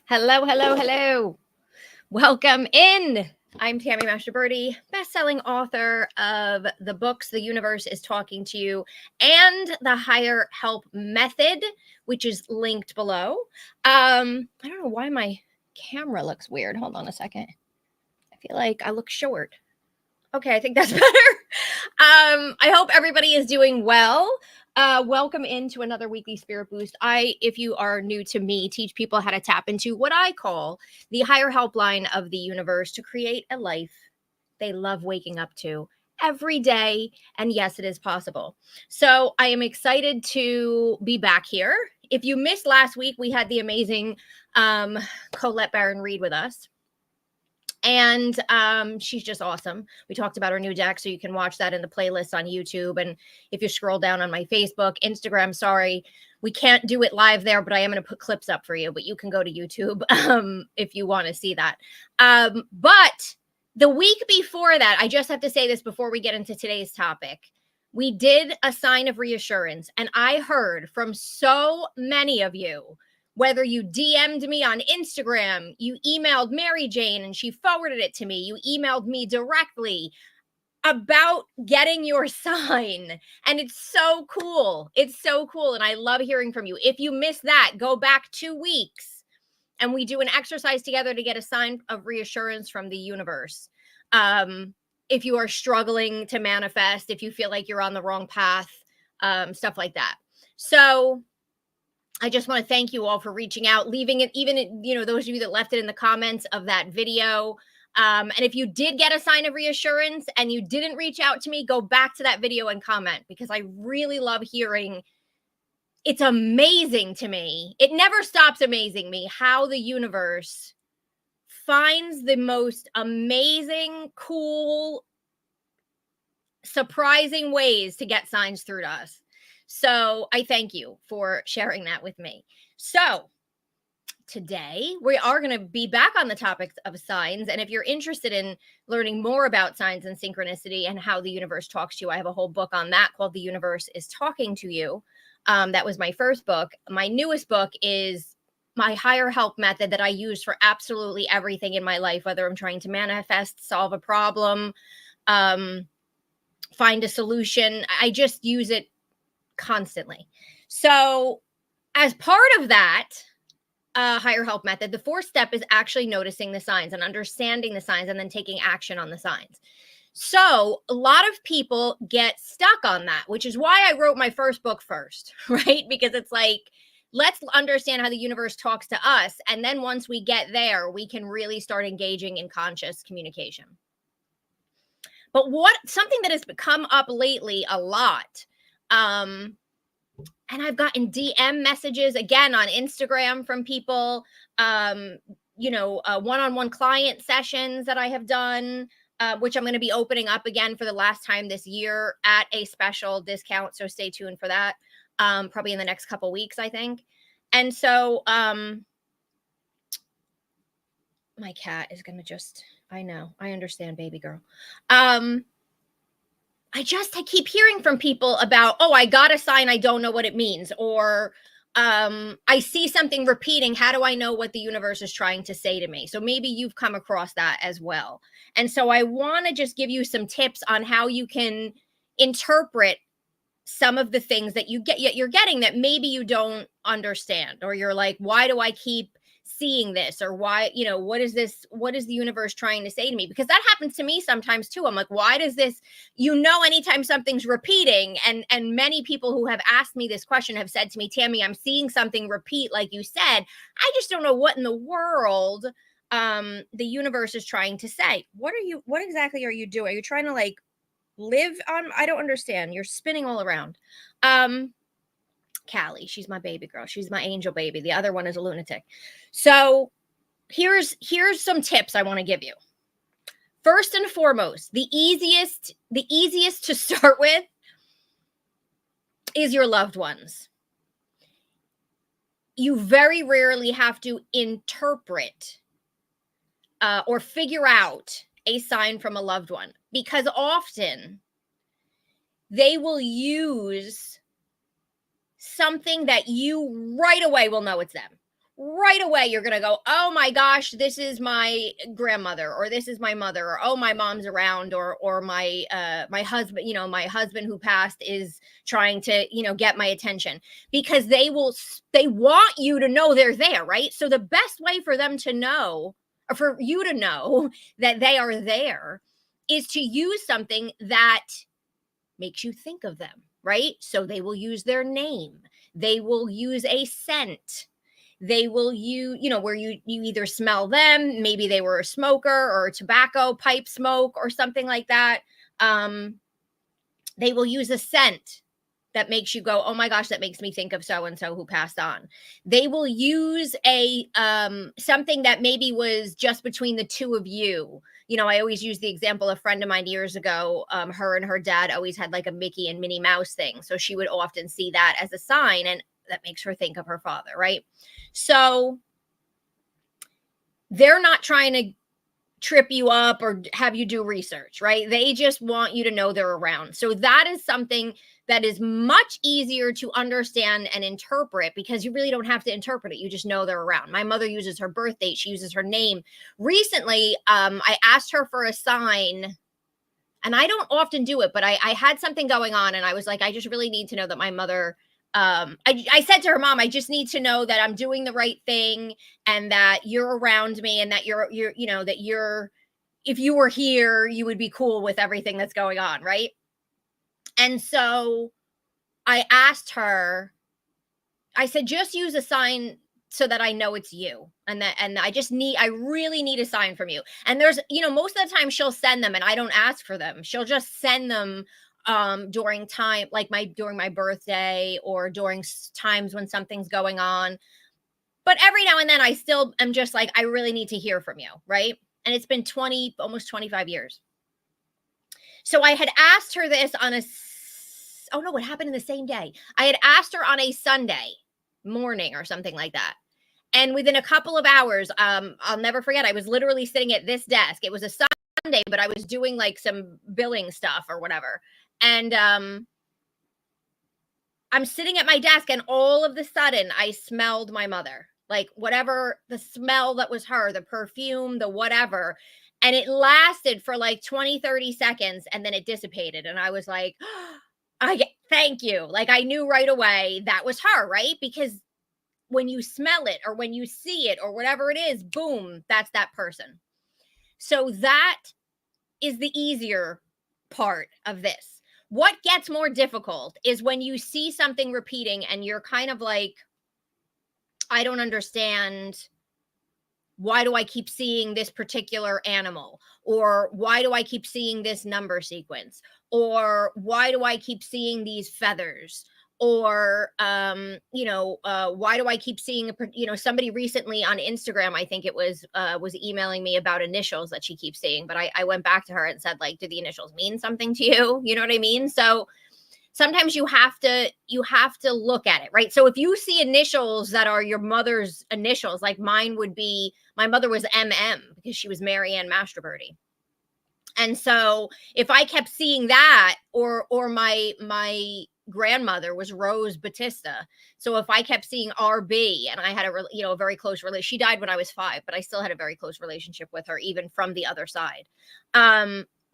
Hello, hello, hello. Welcome in. I'm Tammy Mashaberti, best-selling author of the books The Universe is Talking to You and The Higher Help Method, which is linked below. I don't know why my camera looks weird. Hold on a second. I feel like I look short. Okay, I think that's better. I hope everybody is doing well. Welcome into another weekly Spirit Boost. If you are new to me, teach people how to tap into what I call the higher helpline of the universe to create a life they love waking up to every day. And yes, it is possible. So I am excited to be back here. If you missed last week, we had the amazing Colette Baron Reed with us. And she's just awesome. We talked about her new deck, so you can watch that in the playlist on YouTube. And if you scroll down on my Facebook, Instagram, sorry, we can't do it live there, but I am going to put clips up for you. But you can go to YouTube if you want to see that. But the week before that, I just have to say this before we get into today's topic. We did a sign of reassurance, and I heard from so many of you. Whether you DM'd me on Instagram, you emailed Mary Jane and she forwarded it to me, you emailed me directly about getting your sign. And it's so cool. It's so cool. And I love hearing from you. If you missed that, go back 2 weeks and we do an exercise together to get a sign of reassurance from the universe. If you are struggling to manifest, if you feel like you're on the wrong path, stuff like that. So I just want to thank you all for reaching out, leaving it, even, those of you that left it in the comments of that video. And if you did get a sign of reassurance and you didn't reach out to me, go back to that video and comment, because I really love hearing. It's amazing to me. It never stops amazing me how the universe finds the most amazing, cool, surprising ways to get signs through to us. So I thank you for sharing that with me. So today we are going to be back on the topic of signs. And if you're interested in learning more about signs and synchronicity and how the universe talks to you, I have a whole book on that called The Universe is Talking to You. That was my first book. My newest book is my higher help method that I use for absolutely everything in my life, whether I'm trying to manifest, solve a problem, find a solution. I just use it constantly. So as part of that higher help method, the fourth step is actually noticing the signs and understanding the signs and then taking action on the signs. So a lot of people get stuck on that, which is why I wrote my first book first, right? Because it's like, let's understand how the universe talks to us. And then once we get there, we can really start engaging in conscious communication. But something that has come up lately a lot, and I've gotten DM messages again on Instagram from people, one-on-one client sessions that I have done, which I'm going to be opening up again for the last time this year at a special discount. So stay tuned for that. Probably in the next couple weeks, I think. And so my cat is going to I know, I understand, baby girl. I keep hearing from people about, oh, I got a sign, I don't know what it means. Or I see something repeating. How do I know what the universe is trying to say to me? So maybe you've come across that as well. And so I want to just give you some tips on how you can interpret some of the things that you're getting that maybe you don't understand, or you're like, why do I keep seeing this? Or why, what is this? What is the universe trying to say to me? Because that happens to me sometimes too. I'm like, why does this, anytime something's repeating, and many people who have asked me this question have said to me, Tammy, I'm seeing something repeat, like you said, I just don't know what in the world the universe is trying to say. What exactly are you doing? Are you trying to live on? I don't understand. You're spinning all around. Callie, she's my baby girl. She's my angel baby. The other one is a lunatic. So here's some tips I want to give you. First and foremost, the easiest to start with is your loved ones. You very rarely have to interpret or figure out a sign from a loved one, because often they will use something that you right away will know it's them. right away you're going to go, oh my gosh, this is my grandmother, or this is my mother, or oh, my mom's around, or my husband, my husband who passed is trying to, get my attention, because they want you to know they're there, right? So the best way for them to know, or for you to know that they are there, is to use something that makes you think of them, right? So they will use their name, they will use a scent, they will use, where you either smell them, maybe they were a smoker or a tobacco pipe smoke or something like that. They will use a scent that makes you go, oh my gosh, that makes me think of so and so who passed on. They will use a something that maybe was just between the two of you. I always use the example, a friend of mine years ago, her and her dad always had like a Mickey and Minnie Mouse thing, so she would often see that as a sign, and that makes her think of her father, right? So they're not trying to trip you up or have you do research, right? They just want you to know they're around. So that is something that is much easier to understand and interpret, because you really don't have to interpret it. You just know they're around. My mother uses her birth date. She uses her name. Recently, I asked her for a sign, and I don't often do it, but I had something going on, and I was like, I just really need to know that my mother, I said to her, Mom, I just need to know that I'm doing the right thing, and that you're around me, and that you're, that you're, if you were here, you would be cool with everything that's going on, right? And so I asked her, I said, just use a sign so that I know it's you. And I really need a sign from you. And there's, most of the time she'll send them and I don't ask for them. She'll just send them during time, like during my birthday, or during times when something's going on. But every now and then I still am just like, I really need to hear from you, right? And it's been almost 25 years. So I had asked her this oh no, what happened in the same day? I had asked her on a Sunday morning or something like that. And within a couple of hours, I'll never forget, I was literally sitting at this desk. It was a Sunday, but I was doing like some billing stuff or whatever. And I'm sitting at my desk, and all of the sudden I smelled my mother, like whatever the smell that was her, the perfume, the whatever. And it lasted for like 20, 30 seconds, and then it dissipated. And I was like, thank you. Like, I knew right away that was her, right? Because when you smell it or when you see it or whatever it is, boom, that's that person. So that is the easier part of this. What gets more difficult is when you see something repeating and you're kind of like, I don't understand. Why do I keep seeing this particular animal? Or why do I keep seeing this number sequence? Or why do I keep seeing these feathers? Or why do I keep seeing somebody recently on Instagram, I think it was emailing me about initials that she keeps seeing, but I went back to her and said, like, do the initials mean something to you? You know what I mean? So sometimes you have to look at it, right? So if you see initials that are your mother's initials, like mine would be, my mother was MM because she was Mary Ann Mastroberty. And so if I kept seeing that, or my grandmother was Rose Batista. So if I kept seeing RB, and I had a very close relationship, she died when I was 5, but I still had a very close relationship with her, even from the other side.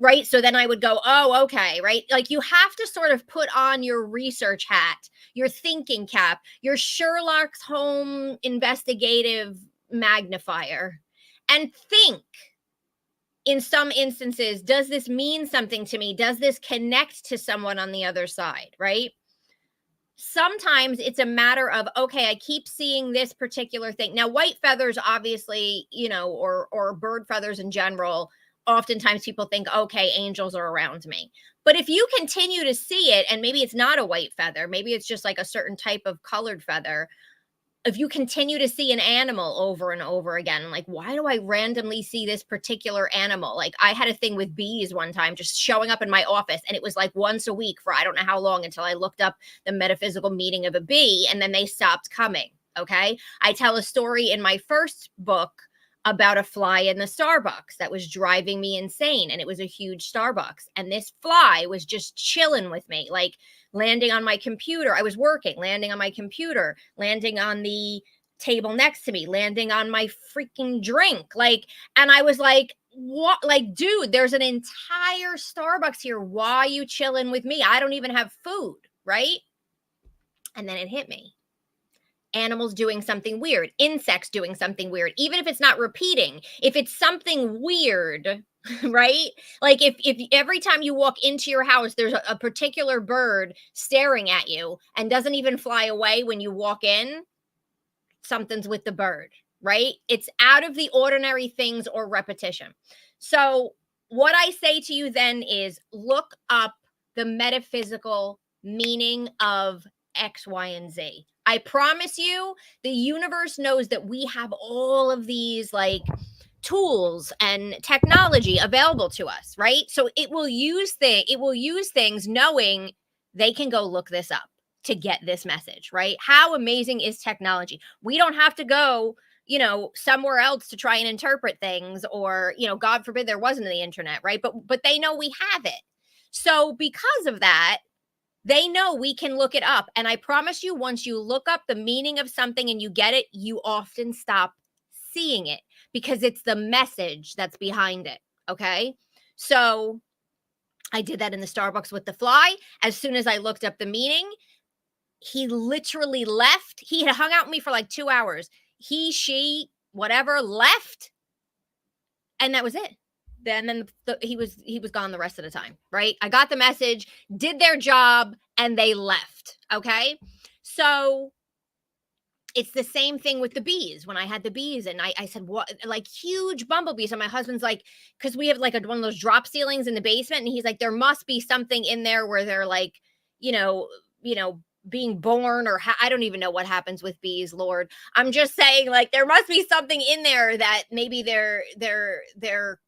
Right. So then I would go, oh, okay. Right. Like, you have to sort of put on your research hat, your thinking cap, your Sherlock Holmes investigative magnifier, and think. In some instances, does this mean something to me? Does this connect to someone on the other side, right? Sometimes it's a matter of, okay, I keep seeing this particular thing. Now, white feathers, obviously, or bird feathers in general, oftentimes people think, okay, angels are around me. But if you continue to see it, and maybe it's not a white feather, maybe it's just like a certain type of colored feather, if you continue to see an animal over and over again, like, why do I randomly see this particular animal? Like, I had a thing with bees one time just showing up in my office, and it was like once a week for I don't know how long, until I looked up the metaphysical meaning of a bee, and then they stopped coming. Okay. I tell a story in my first book about a fly in the Starbucks that was driving me insane. And it was a huge Starbucks. And this fly was just chilling with me, like landing on my computer. I was working, landing on my computer, landing on the table next to me, landing on my freaking drink. Like, and I was like, what? Like, dude, there's an entire Starbucks here. Why are you chilling with me? I don't even have food, right? And then it hit me. Animals doing something weird, insects doing something weird, even if it's not repeating, if it's something weird, right? Like if every time you walk into your house, there's a particular bird staring at you and doesn't even fly away when you walk in, something's with the bird, right? It's out of the ordinary things or repetition. So, what I say to you then is look up the metaphysical meaning of X, Y, and Z. I promise you, the universe knows that we have all of these like tools and technology available to us, right? So it will use things knowing they can go look this up to get this message, right? How amazing is technology? We don't have to go, somewhere else to try and interpret things, or, God forbid there wasn't the internet, right? But they know we have it. So because of that, they know we can look it up. And I promise you, once you look up the meaning of something and you get it, you often stop seeing it because it's the message that's behind it. Okay. So I did that in the Starbucks with the fly. As soon as I looked up the meaning, he literally left. He had hung out with me for like 2 hours. He, she, whatever, left. And that was it. Then he was gone the rest of the time, right? I got the message, did their job, and they left. Okay. So it's the same thing with the bees. When I had the bees and I said, what, like huge bumblebees. And my husband's like, because we have like one of those drop ceilings in the basement. And he's like, there must be something in there where they're like, you know, being born, or I don't even know what happens with bees, Lord. I'm just saying, like, there must be something in there that maybe they're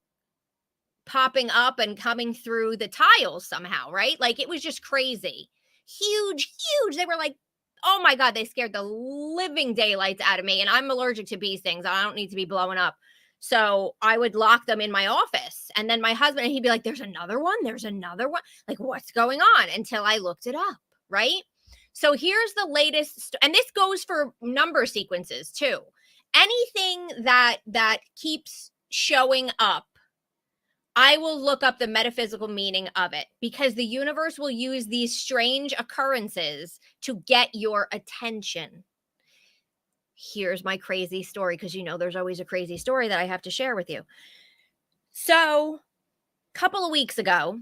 popping up and coming through the tiles somehow, right? Like, it was just crazy. Huge, huge. They were like, oh my God, they scared the living daylights out of me. And I'm allergic to bee stings. I don't need to be blowing up. So I would lock them in my office. And then my husband, he'd be like, there's another one. There's another one. Like, what's going on? Until I looked it up, right? So here's the latest. And this goes for number sequences too. Anything that keeps showing up, I will look up the metaphysical meaning of it, because the universe will use these strange occurrences to get your attention. Here's my crazy story, because there's always a crazy story that I have to share with you. So, a couple of weeks ago,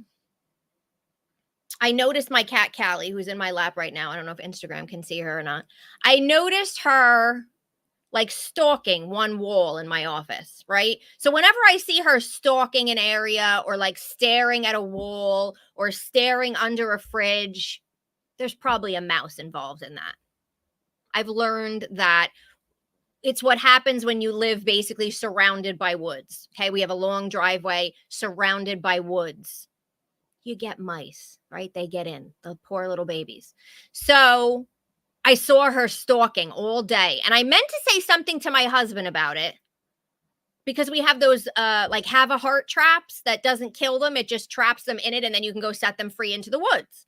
I noticed my cat Callie, who's in my lap right now. I don't know if Instagram can see her or not. I noticed her like stalking one wall in my office, right? So whenever I see her stalking an area, or like staring at a wall, or staring under a fridge, there's probably a mouse involved in that. I've learned that it's what happens when you live basically surrounded by woods. Okay. We have a long driveway surrounded by woods. You get mice, right? They get in, the poor little babies. So I saw her stalking all day, and I meant to say something to my husband about it, because we have those like have a heart traps that doesn't kill them. It just traps them in it, and then you can go set them free into the woods.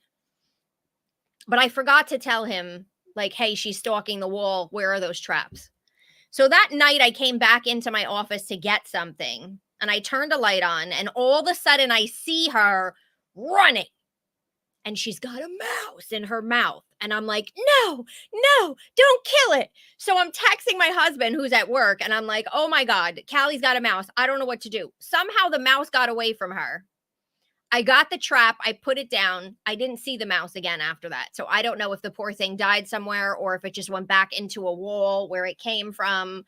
But I forgot to tell him, like, hey, she's stalking the wall. Where are those traps? So that night I came back into my office to get something, and I turned a light on, and all of a sudden I see her running. And she's got a mouse in her mouth. And I'm like, no, don't kill it. So I'm texting my husband, who's at work, and I'm like, oh my God, Callie's got a mouse. I don't know what to do. Somehow the mouse got away from her. I got the trap. I put it down. I didn't see the mouse again after that. So I don't know if the poor thing died somewhere, or if it just went back into a wall where it came from.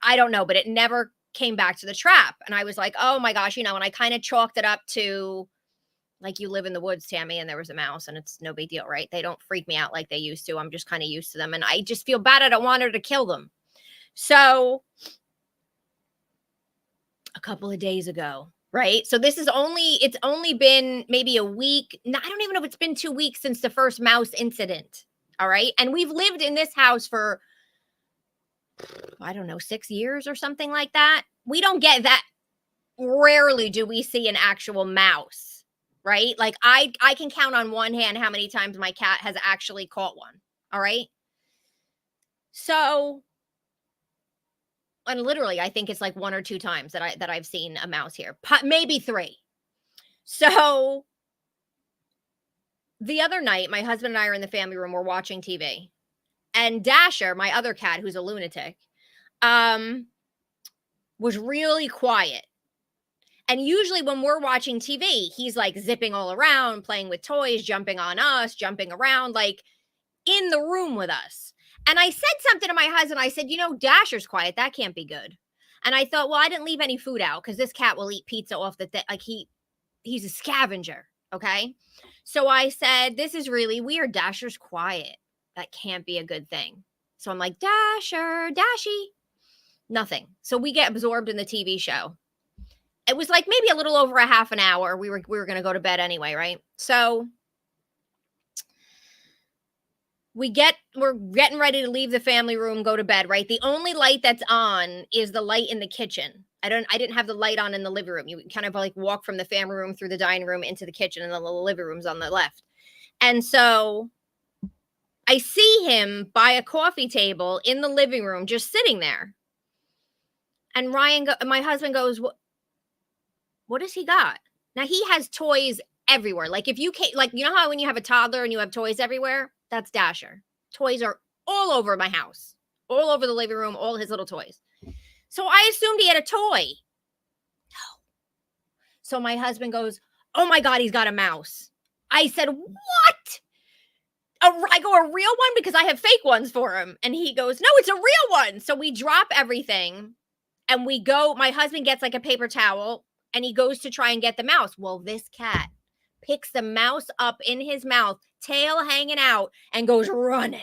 I don't know, but it never came back to the trap. And I was like, oh my gosh, and I kind of chalked it up to, like, you live in the woods, Tammy, and there was a mouse, and it's no big deal, right? They don't freak me out like they used to. I'm just kind of used to them, and I just feel bad. I don't want her to kill them. So a couple of days ago, right? So it's only been maybe a week. No, I don't even know if it's been 2 weeks since the first mouse incident. All right. And we've lived in this house for, I don't know, 6 years or something like that. We don't get that. Rarely do we see an actual mouse. Right? Like I can count on one hand how many times my cat has actually caught one. All right. So And literally, I think it's like 1 or 2 times that I've seen a mouse here, maybe 3. So the other night, my husband and I are in the family room, we're watching TV, and Dasher, my other cat, who's a lunatic, um, was really quiet. And usually when we're watching TV, he's like zipping all around, playing with toys, jumping on us, jumping around, like in the room with us. And I said something to my husband. I said, Dasher's quiet. That can't be good. And I thought, well, I didn't leave any food out because this cat will eat pizza off the thing. Like he's a scavenger. Okay. So I said, this is really weird. Dasher's quiet. That can't be a good thing. So I'm like, Dasher, Dashy, nothing. So we get absorbed in the TV show. It was like maybe a little over a half an hour. We were going to go to bed anyway, right? So we're getting ready to leave the family room, go to bed, right? The only light that's on is the light in the kitchen. I didn't have the light on in the living room. You kind of like walk from the family room through the dining room into the kitchen, and the little living room's on the left. And so I see him by a coffee table in the living room, just sitting there. And my husband goes, what has he got? Now he has toys everywhere. Like if you can't, like, how when you have a toddler and you have toys everywhere, that's Dasher. Toys are all over my house, all over the living room, all his little toys. So I assumed he had a toy. No. So my husband goes, oh my God, he's got a mouse. I said, what? I go, a real one? Because I have fake ones for him. And he goes, no, it's a real one. So we drop everything and we go, my husband gets like a paper towel and he goes to try and get the mouse. Well, this cat picks the mouse up in his mouth, tail hanging out, and goes running.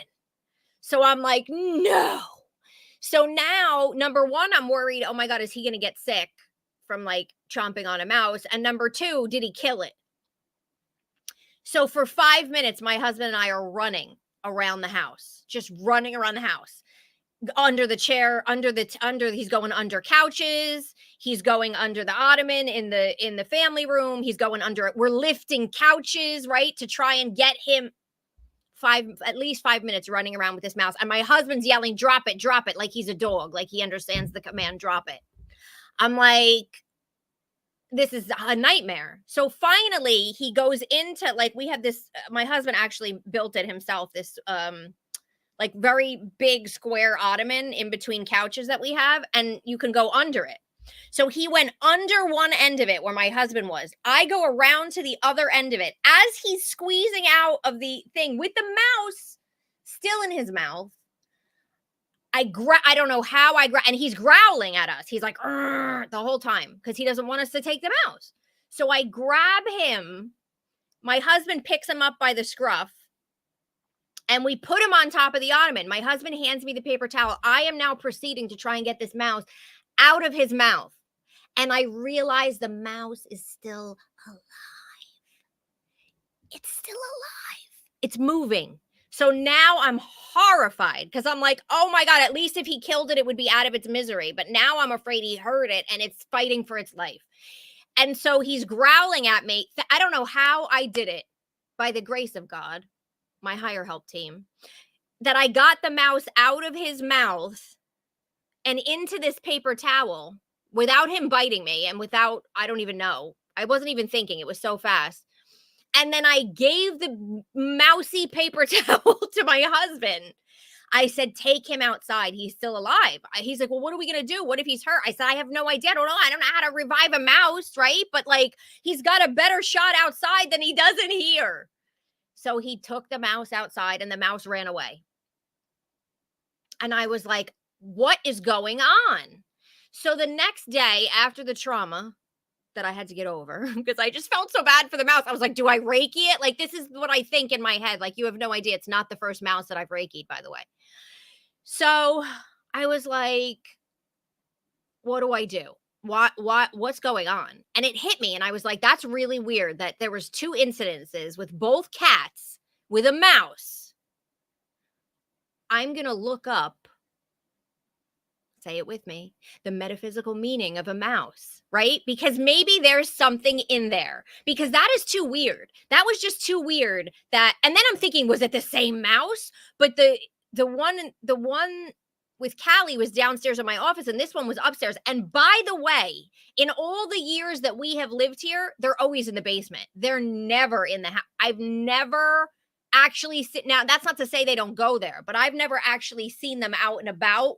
So I'm like, no. So now, number one, I'm worried, oh my God, is he going to get sick from like chomping on a mouse? And number two, did he kill it? So for 5 minutes, my husband and I are running around the house, just running around the house. Under the chair, he's going under couches, he's going under the ottoman in the family room, he's going under it. We're lifting couches, right, to try and get him. At least 5 minutes running around with this mouse, and my husband's yelling, drop it, like he's a dog, like he understands the command, drop it. I'm like, this is a nightmare. So finally he goes into, like, we have this, my husband actually built it himself, this like very big square ottoman in between couches that we have, and you can go under it. So he went under one end of it where my husband was. I go around to the other end of it. As he's squeezing out of the thing with the mouse still in his mouth, I don't know how and he's growling at us. He's like, the whole time because he doesn't want us to take the mouse. So I grab him. My husband picks him up by the scruff. And we put him on top of the ottoman. My husband hands me the paper towel. I am now proceeding to try and get this mouse out of his mouth. And I realize the mouse is still alive. It's still alive. It's moving. So now I'm horrified because I'm like, oh my God, at least if he killed it, it would be out of its misery. But now I'm afraid he hurt it and it's fighting for its life. And so he's growling at me. I don't know how I did it, by the grace of God, my higher help team, that I got the mouse out of his mouth and into this paper towel without him biting me and without, I don't even know. I wasn't even thinking. It was so fast. And then I gave the mousy paper towel to my husband. I said, take him outside. He's still alive. He's like, well, what are we going to do? What if he's hurt? I said, I have no idea. I don't know. I don't know how to revive a mouse, right? But like, he's got a better shot outside than he does in here. So he took the mouse outside and the mouse ran away. And I was like, what is going on? So the next day after the trauma that I had to get over, because I just felt so bad for the mouse, I was like, do I reiki it? Like, this is what I think in my head. Like, you have no idea. It's not the first mouse that I've reikied, by the way. So I was like, what do I do? What's going on? And it hit me. And I was like, that's really weird that there was 2 incidences with both cats with a mouse. I'm going to look up, say it with me, the metaphysical meaning of a mouse, right? Because maybe there's something in there, because that is too weird. That was just too weird and then I'm thinking, was it the same mouse? But the one with Callie was downstairs in my office, and this one was upstairs. And by the way, in all the years that we have lived here, they're always in the basement. They're never in the house. I've never actually seen, now that's not to say they don't go there, but I've never actually seen them out and about,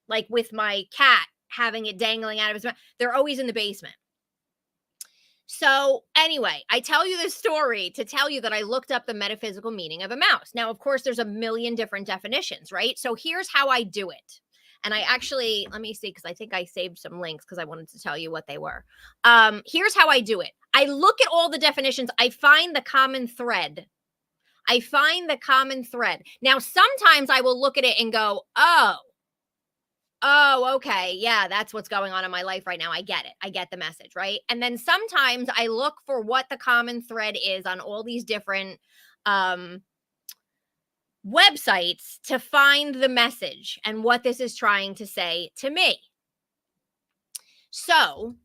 like with my cat having it dangling out of his mouth. They're always in the basement. So anyway, I tell you this story to tell you that I looked up the metaphysical meaning of a mouse. Now, of course, there's a million different definitions, right? So here's how I do it. And I actually, let me see, because I think I saved some links because I wanted to tell you what they were. Here's how I do it. I look at all the definitions. I find the common thread. Now, sometimes I will look at it and go, oh, okay. Yeah, that's what's going on in my life right now. I get it. I get the message, right? And then sometimes I look for what the common thread is on all these different websites to find the message and what this is trying to say to me. So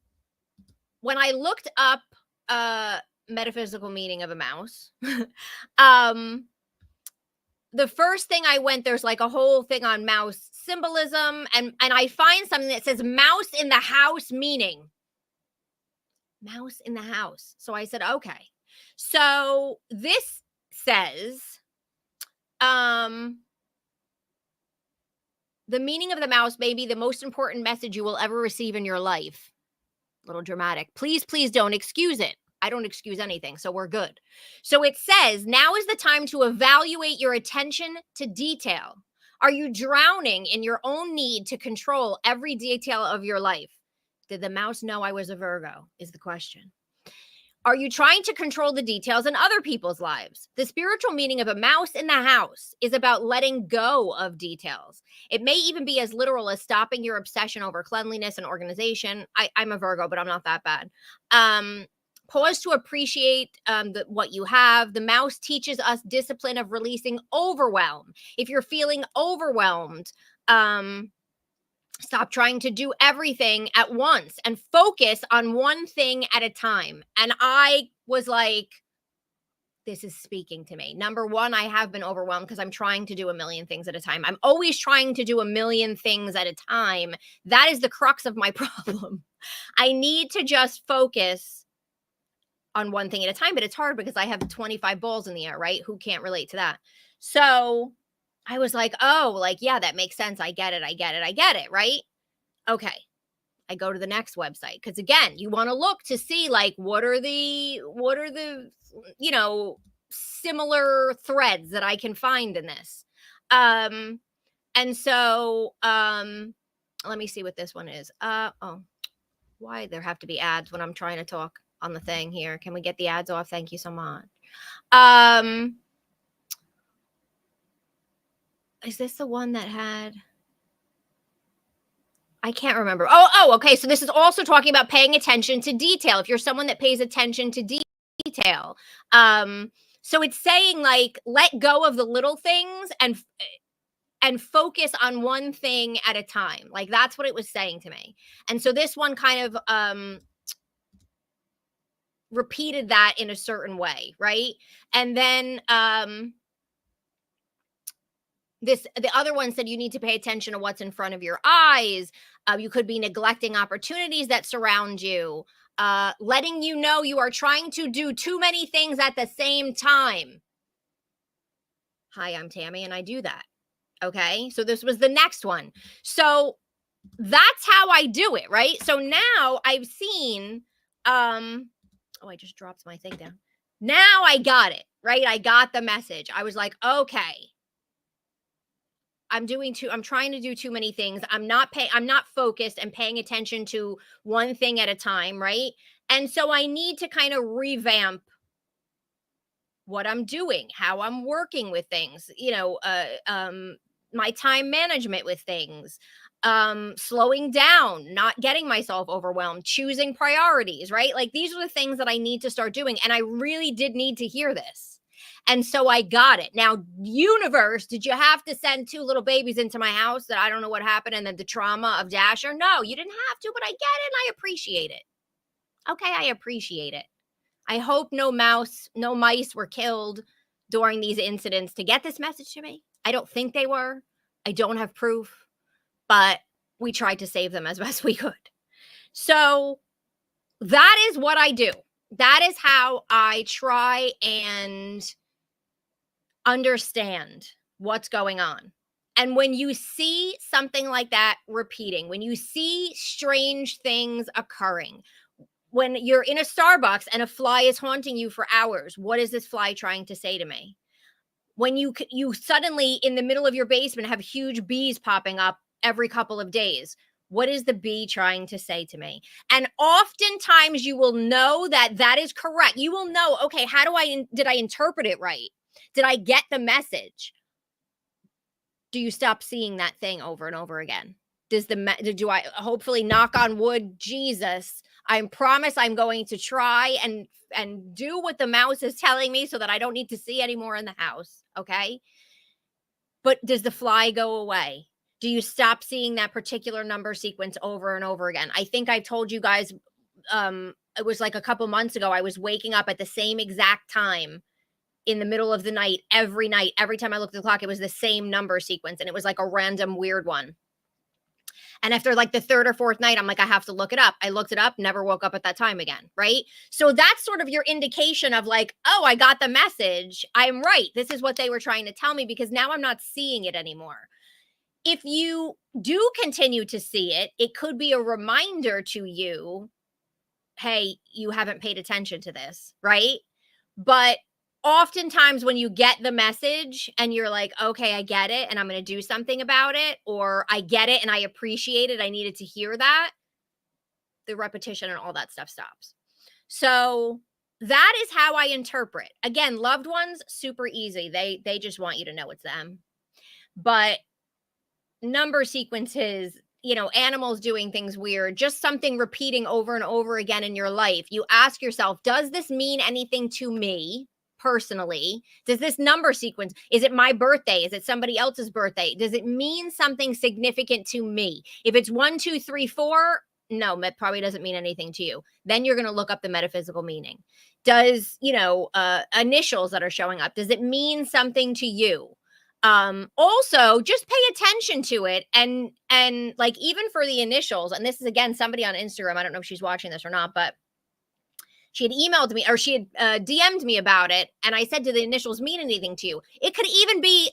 when I looked up metaphysical meaning of a mouse, the first thing there's like a whole thing on mouse symbolism, and I find something that says mouse in the house meaning. Mouse in the house. So I said, okay. So this says, the meaning of the mouse may be the most important message you will ever receive in your life. A little dramatic. Please don't excuse it. I don't excuse anything, so we're good. So it says, now is the time to evaluate your attention to detail. Are you drowning in your own need to control every detail of your life? Did the mouse know I was a Virgo, is the question. Are you trying to control the details in other people's lives? The spiritual meaning of a mouse in the house is about letting go of details. It may even be as literal as stopping your obsession over cleanliness and organization. I'm a Virgo, but I'm not that bad. Pause to appreciate what you have. The mouse teaches us discipline of releasing overwhelm. If you're feeling overwhelmed, stop trying to do everything at once and focus on one thing at a time. And I was like, this is speaking to me. Number one, I have been overwhelmed because I'm trying to do a million things at a time. I'm always trying to do a million things at a time. That is the crux of my problem. I need to just focus on one thing at a time, but it's hard because I have 25 balls in the air, right? Who can't relate to that? So I was like, oh, like, yeah, that makes sense. I get it, right? Okay. I go to the next website because again, you want to look to see like what are the similar threads that I can find in this. And so let me see what this one is. Why there have to be ads when I'm trying to talk on the thing here? Can we get the ads off? Thank you so much. Is this the one that had, I can't remember. Oh, okay. So this is also talking about paying attention to detail. If you're someone that pays attention to detail. So it's saying like, let go of the little things and focus on one thing at a time. Like that's what it was saying to me. And so this one kind of, repeated that in a certain way, right? And then the other one said you need to pay attention to what's in front of your eyes. You could be neglecting opportunities that surround you, letting you know you are trying to do too many things at the same time. Hi, I'm Tammy and I do that. Okay, so this was the next one. So that's how I do it, right? So now I've seen oh, I just dropped my thing down. Now I got it, right? I got the message. I was like, okay, I'm trying to do too many things. I'm not focused and paying attention to one thing at a time, right? And so I need to kind of revamp what I'm doing, how I'm working with things, my time management with things, slowing down, not getting myself overwhelmed, choosing priorities, right? Like these are the things that I need to start doing. And I really did need to hear this. And so I got it. Now, universe, did you have to send 2 little babies into my house that I don't know what happened and then the trauma of Dasher? No, you didn't have to, but I get it and I appreciate it. Okay, I appreciate it. I hope no mice were killed during these incidents to get this message to me. I don't think they were. I don't have proof. but we tried to save them as best we could. So that is what I do. That is how I try and understand what's going on. And when you see something like that repeating, when you see strange things occurring, when you're in a Starbucks and a fly is haunting you for hours, what is this fly trying to say to me? When you suddenly in the middle of your basement have huge bees popping up every couple of days, what is the bee trying to say to me? And oftentimes you will know that that is correct. You will know, okay, did I interpret it right? Did I get the message? Do you stop seeing that thing over and over again? Do I, hopefully, knock on wood, Jesus, I promise I'm going to try and do what the mouse is telling me so that I don't need to see anymore in the house, okay? But does the fly go away? Do you stop seeing that particular number sequence over and over again? I think I told you guys, it was like a couple months ago, I was waking up at the same exact time in the middle of the night. Every night, every time I looked at the clock, it was the same number sequence, and it was like a random weird one. And after like the third or fourth night, I'm like, I have to look it up. I looked it up, never woke up at that time again, right? So that's sort of your indication of like, oh, I got the message. I'm right. This is what they were trying to tell me, because now I'm not seeing it anymore. If you do continue to see it, it could be a reminder to you, hey, you haven't paid attention to this, right? But oftentimes when you get the message and you're like, okay, I get it and I'm going to do something about it, or I get it and I appreciate it, I needed to hear that, the repetition and all that stuff stops. So that is how I interpret. Again, loved ones, super easy. They just want you to know it's them. But number sequences, animals doing things weird, just something repeating over and over again in your life. You ask yourself, does this mean anything to me personally? Does this number sequence, is it my birthday? Is it somebody else's birthday? Does it mean something significant to me? If it's 1, 2, 3, 4, no, it probably doesn't mean anything to you. Then you're going to look up the metaphysical meaning. Does, initials that are showing up, does it mean something to you? Also just pay attention to it, and like, even for the initials, and this is again somebody on Instagram, I don't know if she's watching this or not, but she had emailed me, or she had DM'd me about it, and I said, do the initials mean anything to you? It could even be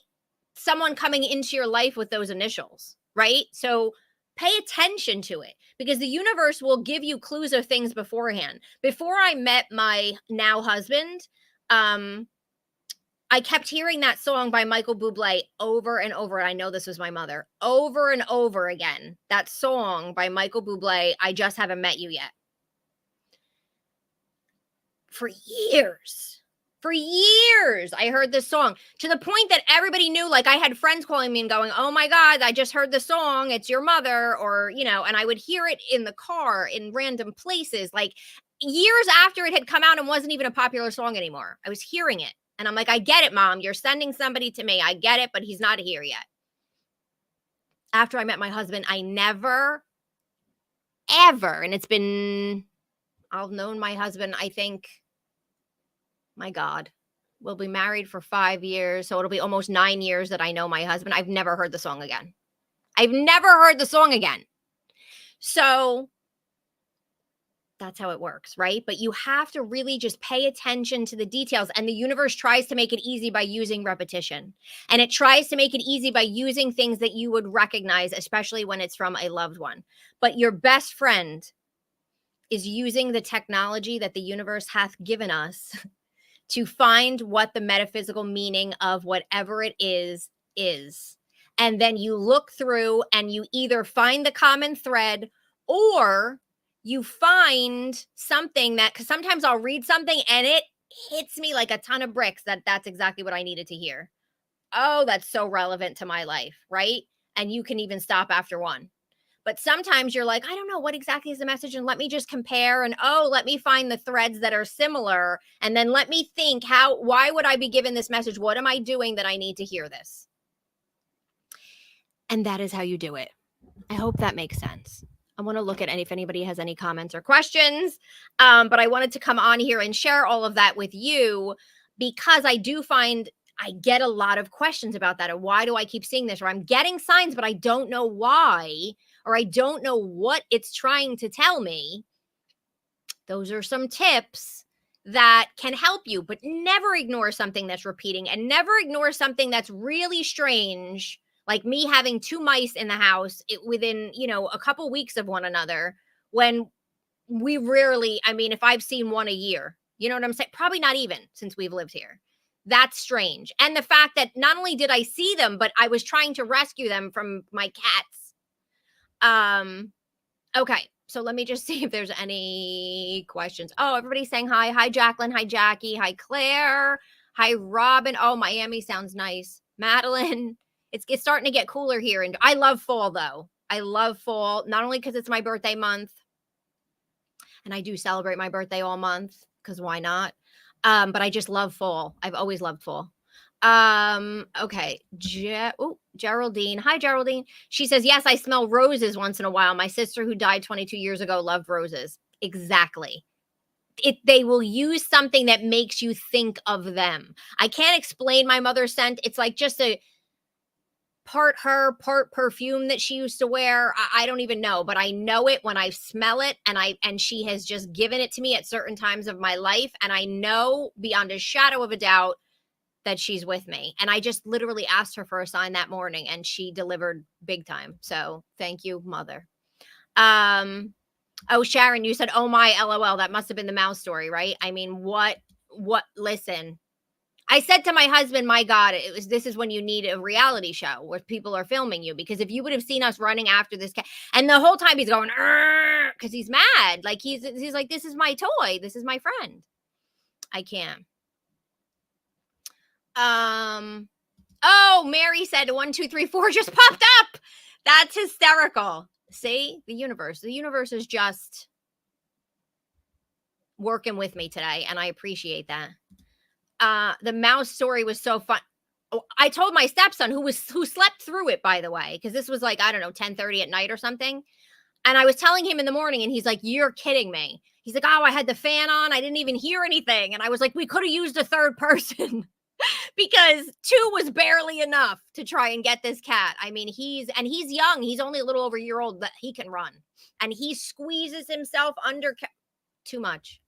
someone coming into your life with those initials, right? So pay attention to it, because the universe will give you clues of things beforehand. Before I met my now husband, I kept hearing that song by Michael Bublé over and over. I know this was my mother. Over and over again. That song by Michael Bublé, I Just Haven't Met You Yet. For years, I heard this song, to the point that everybody knew. Like, I had friends calling me and going, oh my God, I just heard the song. It's your mother. Or, and I would hear it in the car in random places, like years after it had come out and wasn't even a popular song anymore. I was hearing it. And I'm like, I get it, Mom. You're sending somebody to me. I get it, but he's not here yet. After I met my husband, I never, ever, and it's been, I've known my husband, I think, my God, we'll be married for 5 years. So it'll be almost 9 years that I know my husband. I've never heard the song again. So that's how it works, right? But you have to really just pay attention to the details. And the universe tries to make it easy by using repetition. And it tries to make it easy by using things that you would recognize, especially when it's from a loved one. But your best friend is using the technology that the universe hath given us to find what the metaphysical meaning of whatever it is. And then you look through and you either find the common thread, or you find something that, because sometimes I'll read something and it hits me like a ton of bricks, that's exactly what I needed to hear. Oh, that's so relevant to my life, right? And you can even stop after one. But sometimes you're like, I don't know what exactly is the message, and let me just compare, and let me find the threads that are similar, and then let me think, why would I be given this message? What am I doing that I need to hear this? And that is how you do it. I hope that makes sense. I want to look at if anybody has any comments or questions, but I wanted to come on here and share all of that with you, because I do find I get a lot of questions about that. And why do I keep seeing this? Or I'm getting signs, but I don't know why, or I don't know what it's trying to tell me. Those are some tips that can help you, but never ignore something that's repeating, and never ignore something that's really strange, like me having two mice in the house within, a couple weeks of one another, when we rarely, I mean, if I've seen one a year, you know what I'm saying? Probably not even since we've lived here. That's strange. And the fact that not only did I see them, but I was trying to rescue them from my cats. Okay. So let me just see if there's any questions. Oh, everybody's saying hi. Hi, Jacqueline. Hi, Jackie. Hi, Claire. Hi, Robin. Oh, Miami sounds nice. Madeline. It's starting to get cooler here. And I love fall, though. I love fall, not only because it's my birthday month, and I do celebrate my birthday all month, because why not? But I just love fall. I've always loved fall. Okay. Geraldine. Hi, Geraldine. She says, yes, I smell roses once in a while. My sister, who died 22 years ago, loved roses. Exactly. They will use something that makes you think of them. I can't explain my mother's scent. It's like just a part her, part perfume that she used to wear. I don't even know, but I know it when I smell it, and she has just given it to me at certain times of my life, and I know beyond a shadow of a doubt that she's with me. And I just literally asked her for a sign that morning, and she delivered big time. So thank you, mother. Oh, Sharon, you said, oh my, LOL. That must have been the mouse story, right? I mean, listen, I said to my husband, my God, this is when you need a reality show where people are filming you, because if you would have seen us running after this cat, and the whole time he's going, because he's mad. Like he's like, this is my toy. This is my friend. I can't. Oh, Mary said 1, 2, 3, 4 just popped up. That's hysterical. See, the universe is just working with me today, and I appreciate that. The mouse story was so fun. Oh, I told my stepson, who slept through it, by the way, because this was like, I don't know, 10:30 at night or something. And I was telling him in the morning, and he's like, you're kidding me. He's like, oh, I had the fan on. I didn't even hear anything. And I was like, we could have used a third person. Because 2 was barely enough to try and get this cat. I mean, he's young. He's only a little over a year old, but he can run. And he squeezes himself under too much.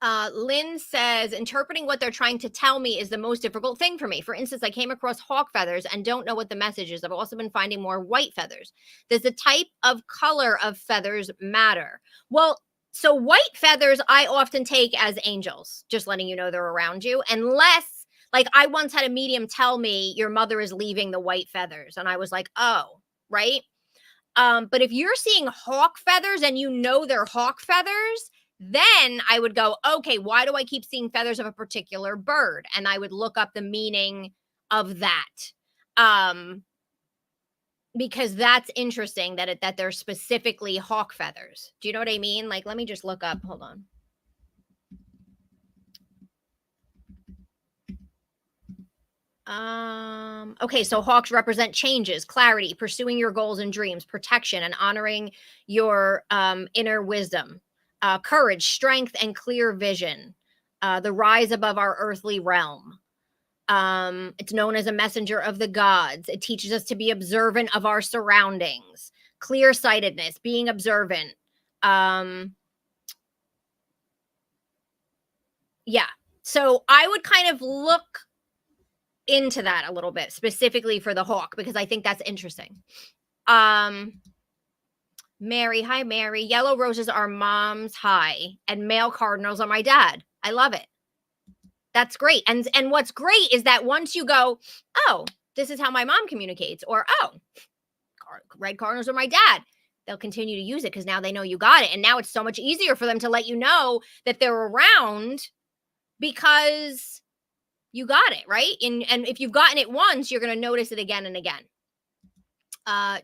Lynn says, interpreting what they're trying to tell me is the most difficult thing for me. For instance, I came across hawk feathers and don't know what the message is. I've also been finding more white feathers. Does the type of color of feathers matter? Well, so white feathers I often take as angels, just letting you know they're around you. Unless, like, I once had a medium tell me your mother is leaving the white feathers. And I was like, oh, right. But if you're seeing hawk feathers and you know they're hawk feathers, then I would go, okay, why do I keep seeing feathers of a particular bird? And I would look up the meaning of that. Because that's interesting that they're specifically hawk feathers. Do you know what I mean? Like, let me just look up. Hold on. Okay, so hawks represent changes, clarity, pursuing your goals and dreams, protection, and honoring your inner wisdom, courage, strength, and clear vision, the rise above our earthly realm. It's known as a messenger of the gods. It teaches us to be observant of our surroundings, clear-sightedness, being observant. Yeah. So I would kind of look into that a little bit, specifically for the hawk, because I think that's interesting. Mary, hi, Mary. Yellow roses are mom's high, and male cardinals are my dad. I love it. That's great. And what's great is that once you go, oh, this is how my mom communicates, or, oh, red cardinals are my dad, they'll continue to use it because now they know you got it. And now it's so much easier for them to let you know that they're around because you got it, right? And if you've gotten it once, you're going to notice it again and again.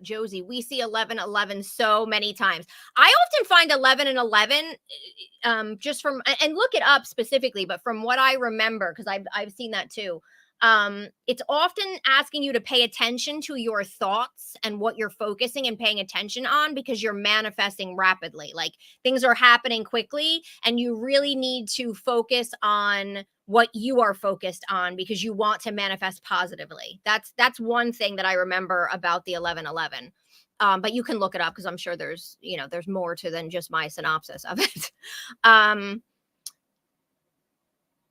Josie, we see 1111 so many times. I often find 11 and 11 just from, and look it up specifically, but from what I remember, because I've seen that too. It's often asking you to pay attention to your thoughts and what you're focusing and paying attention on, because you're manifesting rapidly. Like, things are happening quickly and you really need to focus on what you are focused on because you want to manifest positively. That's one thing that I remember about the 1111. But you can look it up because I'm sure there's, there's more to than just my synopsis of it.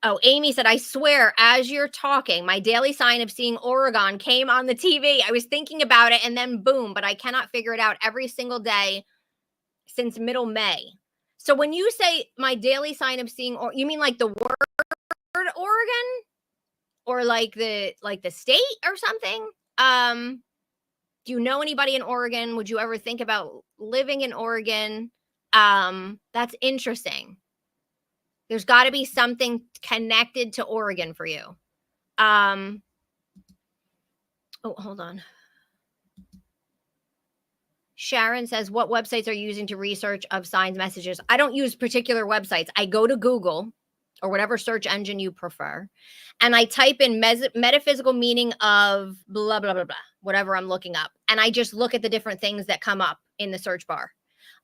Oh, Amy said, I swear, as you're talking, my daily sign of seeing Oregon came on the TV. I was thinking about it and then boom, but I cannot figure it out every single day since middle May. So when you say my daily sign of seeing, or you mean like the word Oregon or like the state or something? Do you know anybody in Oregon? Would you ever think about living in Oregon? That's interesting. There's got to be something connected to Oregon for you. Oh, hold on. Sharon says, what websites are you using to research of signs messages? I don't use particular websites. I go to Google or whatever search engine you prefer, and I type in metaphysical meaning of blah, blah, blah, blah, whatever I'm looking up. And I just look at the different things that come up in the search bar.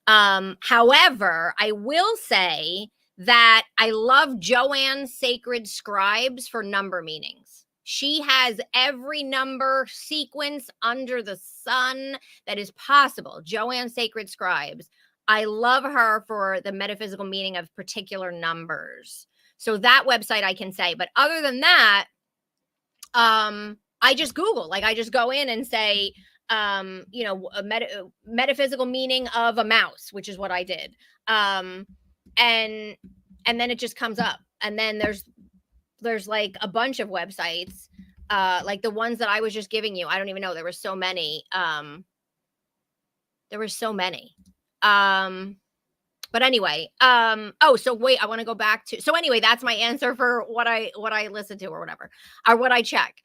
However, I will say that I love Joanne's Sacred Scribes for number meanings. She has every number sequence under the sun that is possible. Joanne's Sacred Scribes. I love her for the metaphysical meaning of particular numbers. So that website I can say. But other than that, I just Google. Like I just go in and say, metaphysical meaning of a mouse, which is what I did. And then it just comes up. And then there's like a bunch of websites, like the ones that I was just giving you. I don't even know. There were so many. But anyway, so wait, I want to go back to, so anyway, that's my answer for what I listened to or whatever, or what I check.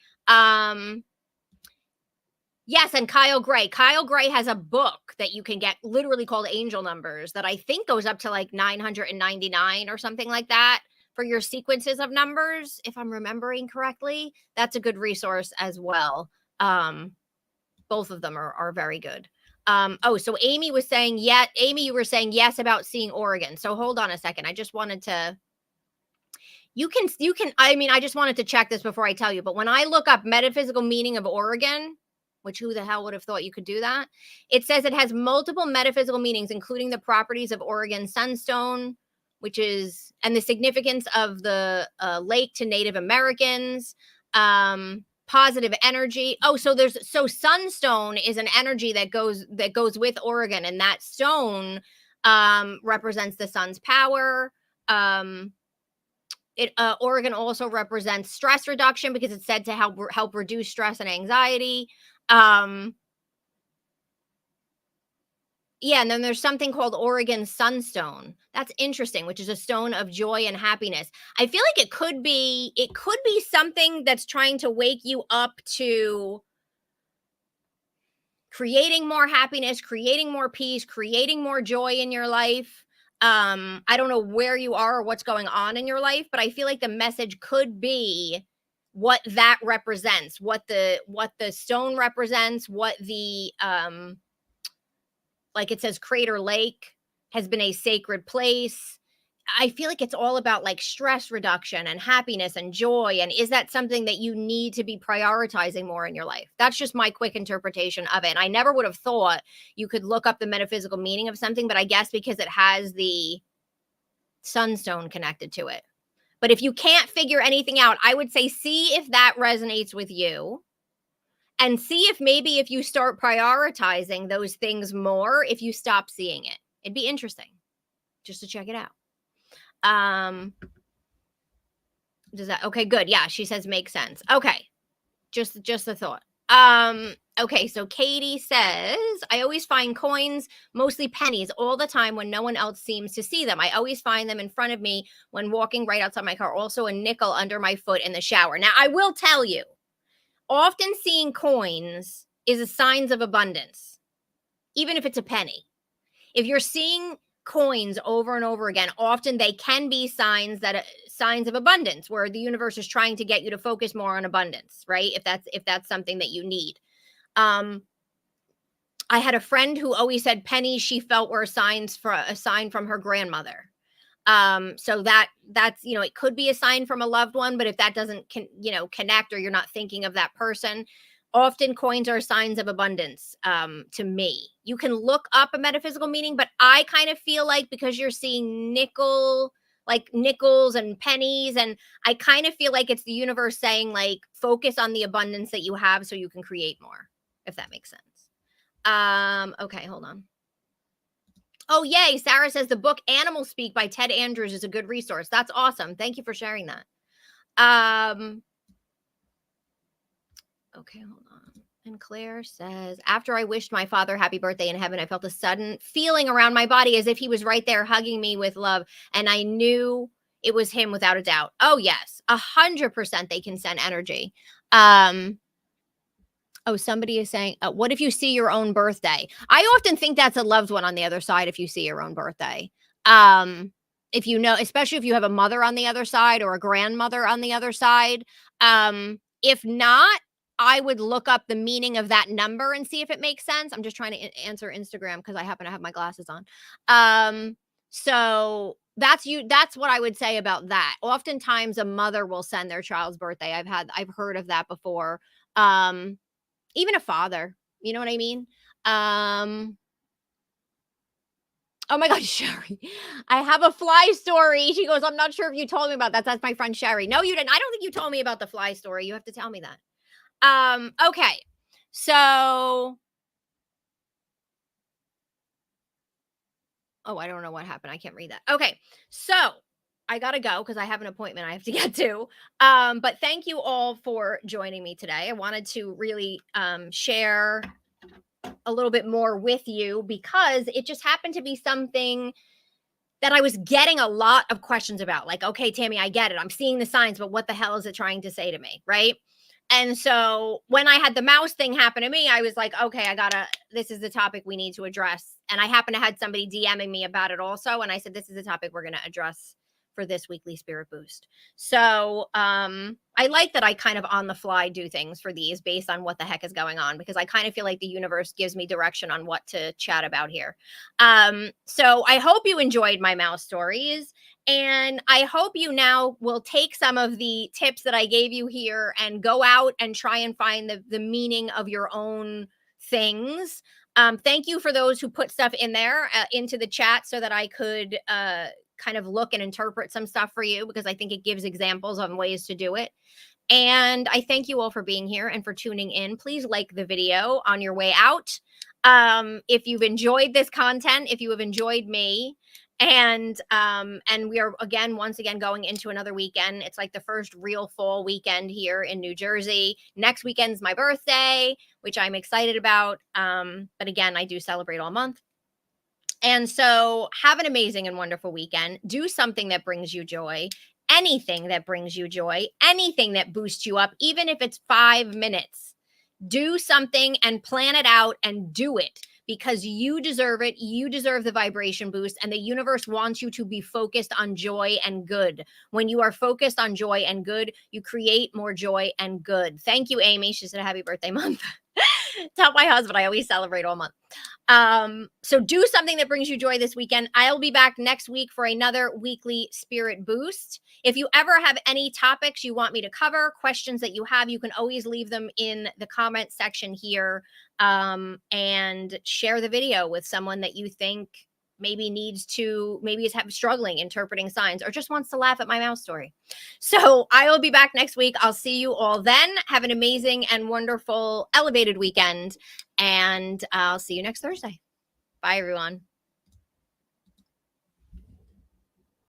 Yes, and Kyle Gray. Kyle Gray has a book that you can get literally called Angel Numbers that I think goes up to like 999 or something like that for your sequences of numbers, if I'm remembering correctly. That's a good resource as well. Both of them are very good. So Amy was saying, Amy, you were saying yes about seeing Oregon. So hold on a second. I just wanted to, I just wanted to check this before I tell you, but when I look up metaphysical meaning of Oregon, which who the hell would have thought you could do that? It says it has multiple metaphysical meanings, including the properties of Oregon sunstone, and the significance of the lake to Native Americans, positive energy. So sunstone is an energy that goes with Oregon, and that stone represents the sun's power. Oregon also represents stress reduction because it's said to help reduce stress and anxiety. And then there's something called Oregon sunstone. That's interesting, which is a stone of joy and happiness. I feel like it could be something that's trying to wake you up to creating more happiness, creating more peace, creating more joy in your life. I don't know where you are or what's going on in your life, but I feel like the message could be what that represents, what the stone represents, what the like it says Crater Lake has been a sacred place. I feel like it's all about like stress reduction and happiness and joy. And is that something that you need to be prioritizing more in your life? That's just my quick interpretation of it. And I never would have thought you could look up the metaphysical meaning of something, but I guess because it has the sunstone connected to it. But if you can't figure anything out, I would say see if that resonates with you. And see if maybe if you start prioritizing those things more, if you stop seeing it. It'd be interesting just to check it out. Okay, good. Yeah, she says makes sense. Okay. Just a thought. Okay, so Katie says, I always find coins, mostly pennies, all the time when no one else seems to see them. I always find them in front of me when walking right outside my car. Also a nickel under my foot in the shower. Now, I will tell you, often seeing coins is a signs of abundance, even if it's a penny. If you're seeing coins over and over again, often they can be signs of abundance, where the universe is trying to get you to focus more on abundance, right? If that's something that you need. I had a friend who always said pennies she felt were a sign from her grandmother. So that's, it could be a sign from a loved one, but if that doesn't connect, or you're not thinking of that person, often coins are signs of abundance. To me, you can look up a metaphysical meaning, but I kind of feel like, because you're seeing like nickels and pennies, and I kind of feel like it's the universe saying, like, focus on the abundance that you have so you can create more, if that makes sense. Okay, hold on. Oh, yay. Sarah says the book Animal Speak by Ted Andrews is a good resource. That's awesome. Thank you for sharing that. Okay, hold on. And Claire says, after I wished my father happy birthday in heaven, I felt a sudden feeling around my body as if he was right there hugging me with love. And I knew it was him without a doubt. Oh, yes. 100% they can send energy. Oh, somebody is saying, what if you see your own birthday? I often think that's a loved one on the other side if you see your own birthday. If you know, especially if you have a mother on the other side or a grandmother on the other side. If not, I would look up the meaning of that number and see if it makes sense. I'm just trying to answer Instagram because I happen to have my glasses on. So that's what I would say about that. Oftentimes a mother will send their child's birthday. I've heard of that before. Even a father, you know what I mean? Oh my God, Sherry, I have a fly story. She goes, I'm not sure if you told me about that. That's my friend Sherry. No, you didn't. I don't think you told me about the fly story. You have to tell me that. Okay. So, oh, I don't know what happened. I can't read that. Okay. So I got to go because I have an appointment I have to get to. But thank you all for joining me today. I wanted to really share a little bit more with you because it just happened to be something that I was getting a lot of questions about. Like, okay, Tammy, I get it. I'm seeing the signs, but what the hell is it trying to say to me? Right. And so when I had the mouse thing happen to me, I was like, okay, this is the topic we need to address. And I happened to had somebody DMing me about it also. And I said, this is the topic we're going to address for this weekly spirit boost. So I like that I kind of on the fly do things for these based on what the heck is going on, because I kind of feel like the universe gives me direction on what to chat about here. So I hope you enjoyed my mouse stories. And I hope you now will take some of the tips that I gave you here and go out and try and find the meaning of your own things. Thank you for those who put stuff in there into the chat so that I could kind of look and interpret some stuff for you, because I think it gives examples on ways to do it. And I thank you all for being here and for tuning in. Please like the video on your way out. If you've enjoyed this content, if you have enjoyed me, and we are once again going into another weekend. It's like the first real fall weekend here in New Jersey. Next weekend's my birthday, which I'm excited about. But again, I do celebrate all month. And so have an amazing and wonderful weekend. Do something that brings you joy, anything that brings you joy, anything that boosts you up, even if it's 5 minutes. Do something and plan it out and do it, because you deserve it. You deserve the vibration boost, and the universe wants you to be focused on joy and good. When you are focused on joy and good, you create more joy and good. Thank you, Amy. She said, happy birthday month. Tell my husband I always celebrate all month. So do something that brings you joy this weekend. I'll be back next week for another weekly spirit boost. If you ever have any topics you want me to cover, questions that you have, you can always leave them in the comment section here, and share the video with someone that you think maybe is struggling interpreting signs, or just wants to laugh at my mouse story. So I will be back next week. I'll see you all then. Have an amazing and wonderful elevated weekend, and I'll see you next Thursday. Bye, everyone.